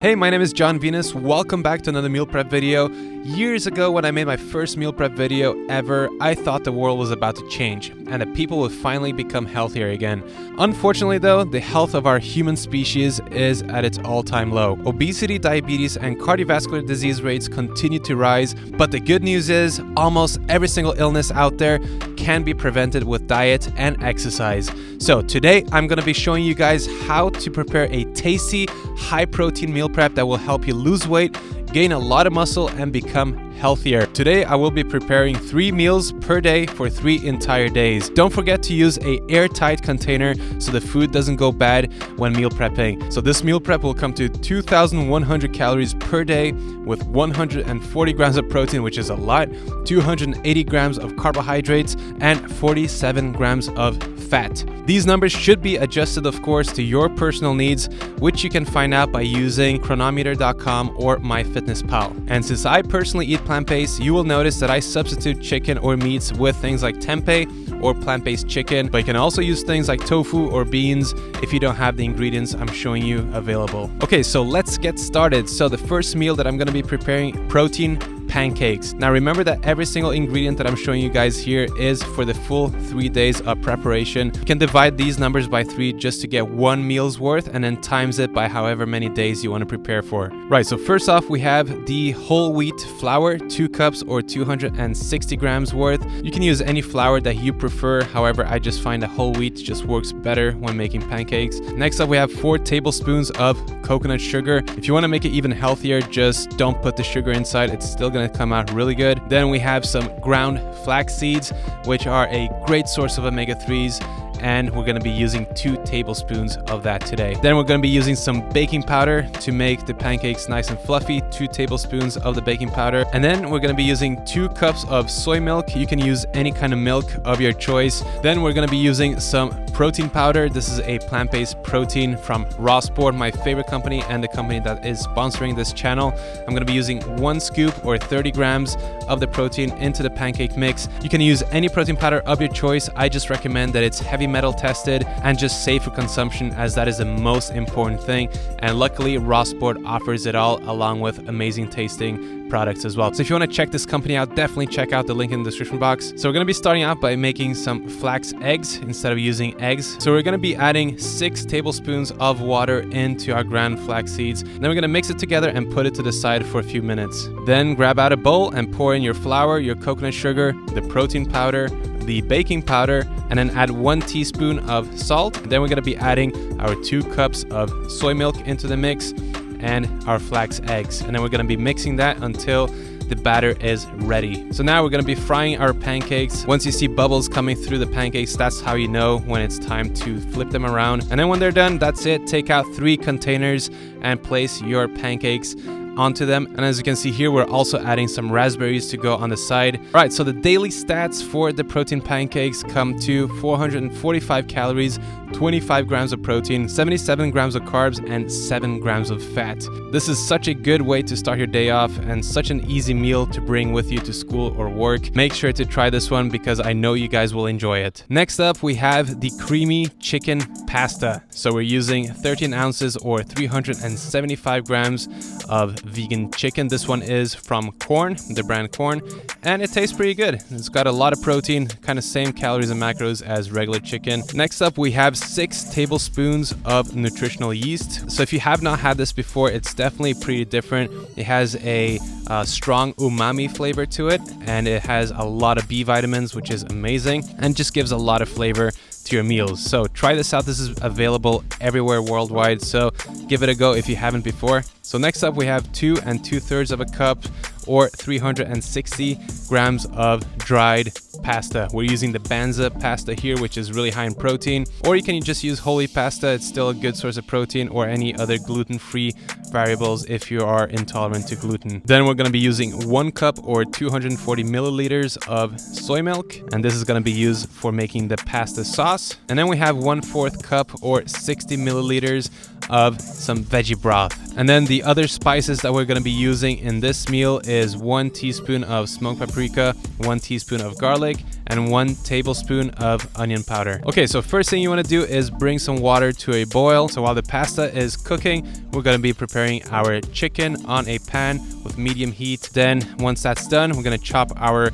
Hey, my name is John Venus. Welcome back to another meal prep video. Years ago, when I made my first meal prep video ever, I thought the world was about to change and that people would finally become healthier again. Unfortunately though, the health of our human species is at its all-time low. Obesity, diabetes, and cardiovascular disease rates continue to rise, but the good news is almost every single illness out there can be prevented with diet and exercise. So today I'm going to be showing you guys how to prepare a tasty, high-protein meal prep that will help you lose weight, gain a lot of muscle, and become healthier. Today I will be preparing 3 meals per day for 3 entire days. Don't forget to use an airtight container so the food doesn't go bad when meal prepping. So this meal prep will come to 2,100 calories per day with 140 grams of protein, which is a lot, 280 grams of carbohydrates, and 47 grams of fat. These numbers should be adjusted, of course, to your personal needs, which you can find out by using Cronometer.com or MyFitnessPal. And since I personally eat plant-based, you will notice that I substitute chicken or meats with things like tempeh or plant-based chicken, but you can also use things like tofu or beans if you don't have the ingredients I'm showing you available. Okay, so let's get started. So the first meal that I'm going to be preparing, protein pancakes. Now remember that every single ingredient that I'm showing you guys here is for the full 3 days of preparation. You can divide these numbers by 3 just to get 1 meal's worth and then times it by however many days you want to prepare for. Right, so first off we have the whole wheat flour, 2 cups or 260 grams worth. You can use any flour that you prefer, however I just find that whole wheat just works better when making pancakes. Next up we have 4 tablespoons of coconut sugar. If you want to make it even healthier, just don't put the sugar inside, it's still going to come out really good. Then we have some ground flax seeds, which are a great source of omega-3s, and we're going to be using 2 tablespoons of that today. Then we're going to be using some baking powder to make the pancakes nice and fluffy, 2 tablespoons of the baking powder. And then we're going to be using 2 cups of soy milk. You can use any kind of milk of your choice. Then we're going to be using some protein powder. This is a plant-based protein from Rawsport, my favorite company and the company that is sponsoring this channel. I'm going to be using 1 scoop or 30 grams of the protein into the pancake mix. You can use any protein powder of your choice. I just recommend that it's heavy metal tested and just safe for consumption, as that is the most important thing. And luckily Rawsport offers it all along with amazing tasting products as well. So if you want to check this company out, definitely check out the link in the description box. So we're going to be starting out by making some flax eggs instead of using eggs. So we're going to be adding 6 tablespoons of water into our ground flax seeds. Then we're going to mix it together and put it to the side for a few minutes. Then grab out a bowl and pour in your flour, your coconut sugar, the protein powder, the baking powder, and then add 1 teaspoon of salt. Then we're going to be adding our 2 cups of soy milk into the mix and our flax eggs. And then we're going to be mixing that until the batter is ready. So now we're going to be frying our pancakes. Once you see bubbles coming through the pancakes, that's how you know when it's time to flip them around. And then when they're done, that's it. Take out 3 containers and place your pancakes onto them. And as you can see here, we're also adding some raspberries to go on the side. All right, so the daily stats for the protein pancakes come to 445 calories, 25 grams of protein, 77 grams of carbs, and 7 grams of fat. This is such a good way to start your day off and such an easy meal to bring with you to school or work. Make sure to try this one because I know you guys will enjoy it. Next up, we have the creamy chicken pasta. So we're using 13 ounces or 375 grams of vegan chicken. This one is from Corn, the brand Corn, and it tastes pretty good. It's got a lot of protein, kind of same calories and macros as regular chicken. Next up, we have 6 tablespoons of nutritional yeast. So if you have not had this before, it's definitely pretty different. It has a strong umami flavor to it, and it has a lot of B vitamins, which is amazing, and just gives a lot of flavor to your meals. So try this out. This is available everywhere worldwide, so give it a go if you haven't before. So next up we have 2 2/3 of a cup or 360 grams of dried pasta. We're using the Banza pasta here, which is really high in protein, or you can just use whole wheat pasta. It's still a good source of protein, or any other gluten-free variables if you are intolerant to gluten. Then we're going to be using 1 cup or 240 milliliters of soy milk, and this is going to be used for making the pasta sauce. And then we have 1/4 cup or 60 milliliters of some veggie broth. And then the other spices that we're going to be using in this meal is 1 teaspoon of smoked paprika, 1 teaspoon of garlic, and 1 tablespoon of onion powder. Okay, so first thing you want to do is bring some water to a boil. So while the pasta is cooking, we're going to be preparing our chicken on a pan with medium heat. Then once that's done, we're going to chop our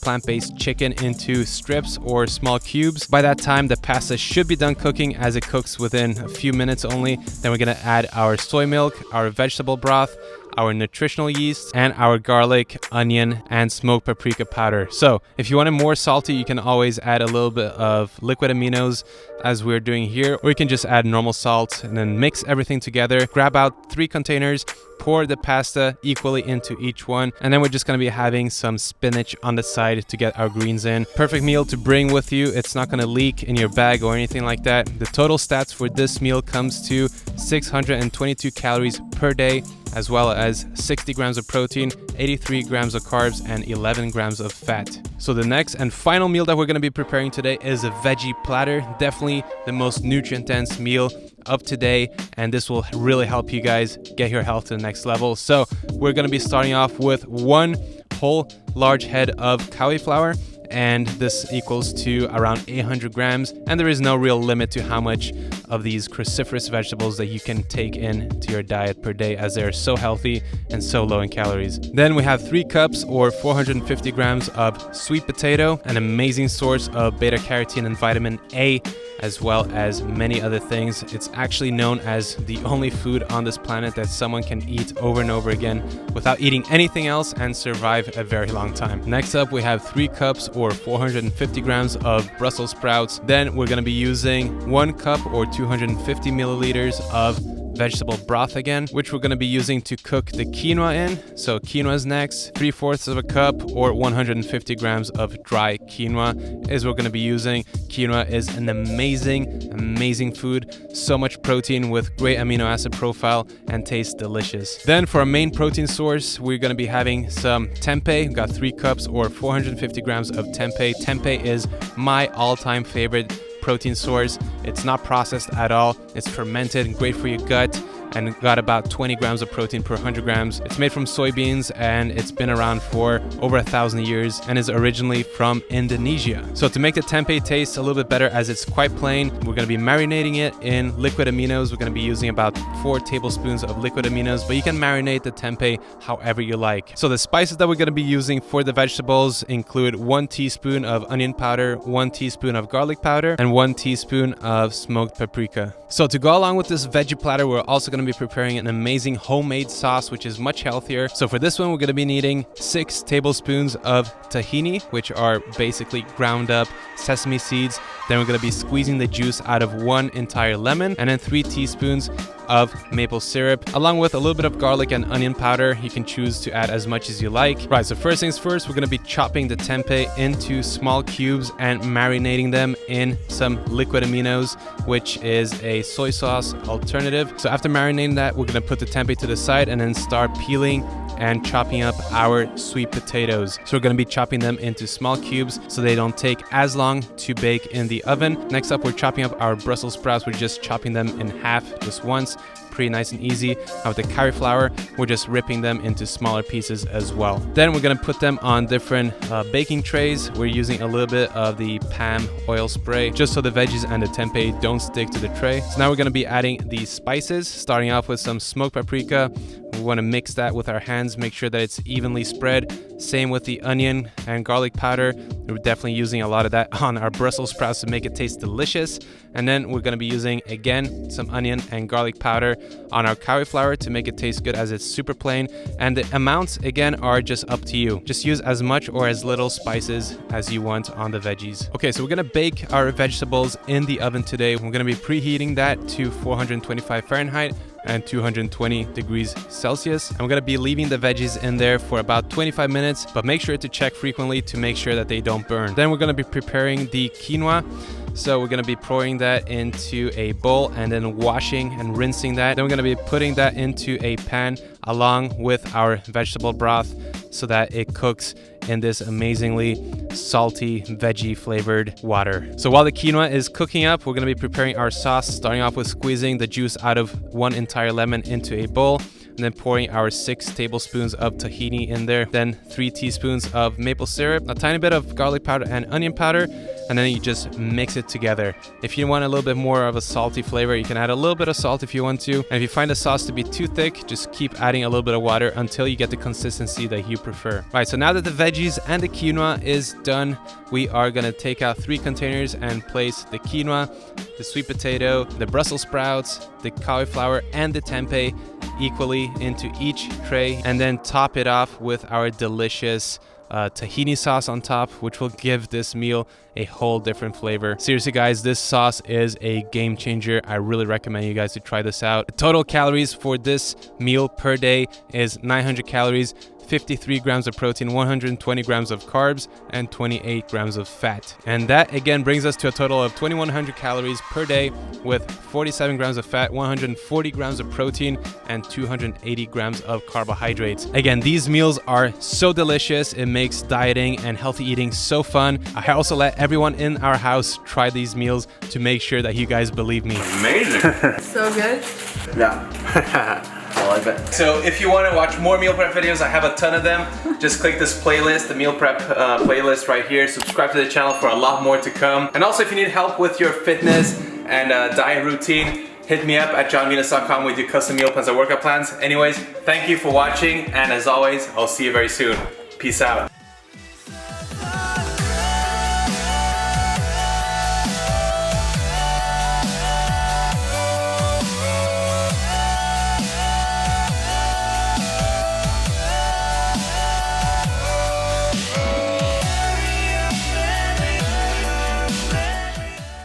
plant-based chicken into strips or small cubes. By that time, the pasta should be done cooking, as it cooks within a few minutes only. Then we're going to add our soy milk, our vegetable broth, our nutritional yeast, and our garlic, onion, and smoked paprika powder. So if you want it more salty, you can always add a little bit of liquid aminos as we're doing here, or you can just add normal salt and then mix everything together. Grab out 3 containers, pour the pasta equally into each one, and then we're just going to be having some spinach on the side to get our greens in. Perfect meal to bring with you. It's not going to leak in your bag or anything like that. The total stats for this meal comes to 622 calories per day, as well as 60 grams of protein, 83 grams of carbs, and 11 grams of fat. So the next and final meal that we're going to be preparing today is a veggie platter. Definitely the most nutrient-dense meal of today, and this will really help you guys get your health to the next level. So we're going to be starting off with 1 whole large head of cauliflower, and this equals to around 800 grams, and there is no real limit to how much of these cruciferous vegetables that you can take into your diet per day, as they're so healthy and so low in calories. Then we have 3 cups or 450 grams of sweet potato, an amazing source of beta carotene and vitamin A, as well as many other things. It's actually known as the only food on this planet that someone can eat over and over again without eating anything else and survive a very long time. Next up, we have 3 cups or 450 grams of Brussels sprouts. Then we're going to be using 1 cup or 250 milliliters of vegetable broth again, which we're going to be using to cook the quinoa in. So quinoa is next. 3/4 of a cup or 150 grams of dry quinoa is what we're going to be using. Quinoa is an amazing food. So much protein with great amino acid profile and tastes delicious. Then for our main protein source, we're going to be having some tempeh. We've got 3 cups or 450 grams of tempeh. Tempeh is my all-time favorite protein source. It's not processed at all. It's fermented and great for your gut, and got about 20 grams of protein per 100 grams. It's made from soybeans, and it's been around for over 1,000 years and is originally from Indonesia. So to make the tempeh taste a little bit better, as it's quite plain, we're going to be marinating it in liquid aminos. We're going to be using about 4 tablespoons of liquid aminos, but you can marinate the tempeh however you like. So the spices that we're going to be using for the vegetables include 1 teaspoon of onion powder, 1 teaspoon of garlic powder, and 1 teaspoon of smoked paprika. So to go along with this veggie platter, we're also going to be preparing an amazing homemade sauce, which is much healthier. So for this one, we're going to be needing 6 tablespoons of tahini, which are basically ground up sesame seeds. Then we're going to be squeezing the juice out of 1 entire lemon, and then 3 teaspoons of maple syrup, along with a little bit of garlic and onion powder. You can choose to add as much as you like. Right, so first things first, we're going to be chopping the tempeh into small cubes and marinating them in some liquid aminos, which is a soy sauce alternative. So after marinating that, we're going to put the tempeh to the side and then start peeling and chopping up our sweet potatoes. So we're going to be chopping them into small cubes so they don't take as long to bake in the oven. Next up, we're chopping up our Brussels sprouts. We're just chopping them in half just once. Pretty nice and easy. Now with the cauliflower, we're just ripping them into smaller pieces as well. Then we're going to put them on different baking trays. We're using a little bit of the palm oil spray just so the veggies and the tempeh don't stick to the tray. So now we're going to be adding the spices, starting off with some smoked paprika. We want to mix that with our hands, make sure that it's evenly spread. Same with the onion and garlic powder. We're definitely using a lot of that on our Brussels sprouts to make it taste delicious. And then we're going to be using, again, some onion and garlic powder on our cauliflower to make it taste good, as it's super plain. And the amounts, again, are just up to you. Just use as much or as little spices as you want on the veggies. Okay, so we're going to bake our vegetables in the oven today. We're going to be preheating that to 425 Fahrenheit and 220 degrees Celsius. And we're going to be leaving the veggies in there for about 25 minutes, but make sure to check frequently to make sure that they don't burn. Then we're going to be preparing the quinoa. So we're going to be pouring that into a bowl and then washing and rinsing that. Then we're going to be putting that into a pan along with our vegetable broth so that it cooks in this amazingly salty veggie flavored water. So while the quinoa is cooking up, we're going to be preparing our sauce, starting off with squeezing the juice out of 1 entire lemon into a bowl. and then pouring our 6 tablespoons of tahini in there, then 3 teaspoons of maple syrup, a tiny bit of garlic powder and onion powder, and then you just mix it together. If you want a little bit more of a salty flavor, you can add a little bit of salt if you want to. And if you find the sauce to be too thick, just keep adding a little bit of water until you get the consistency that you prefer. All right, so now that the veggies and the quinoa is done, we are gonna take out 3 containers and place the quinoa, the sweet potato, the Brussels sprouts, the cauliflower, and the tempeh equally into each tray, and then top it off with our delicious tahini sauce on top, which will give this meal a whole different flavor. Seriously guys, this sauce is a game changer. I really recommend you guys to try this out. The total calories for this meal per day is 900 calories, 53 grams of protein, 120 grams of carbs, and 28 grams of fat. And that again brings us to a total of 2100 calories per day with 47 grams of fat, 140 grams of protein, and 280 grams of carbohydrates. Again, these meals are so delicious. It makes dieting and healthy eating so fun. I also let everyone in our house try these meals to make sure that you guys believe me. Amazing. So good. Yeah. I like it. So if you want to watch more meal prep videos, I have a ton of them. Just click this playlist, the meal prep playlist right here. Subscribe to the channel for a lot more to come. And also if you need help with your fitness and diet routine, hit me up at johnvenus.com. We do custom meal plans and workout plans. Anyways, thank you for watching, and as always, I'll see you very soon. Peace out.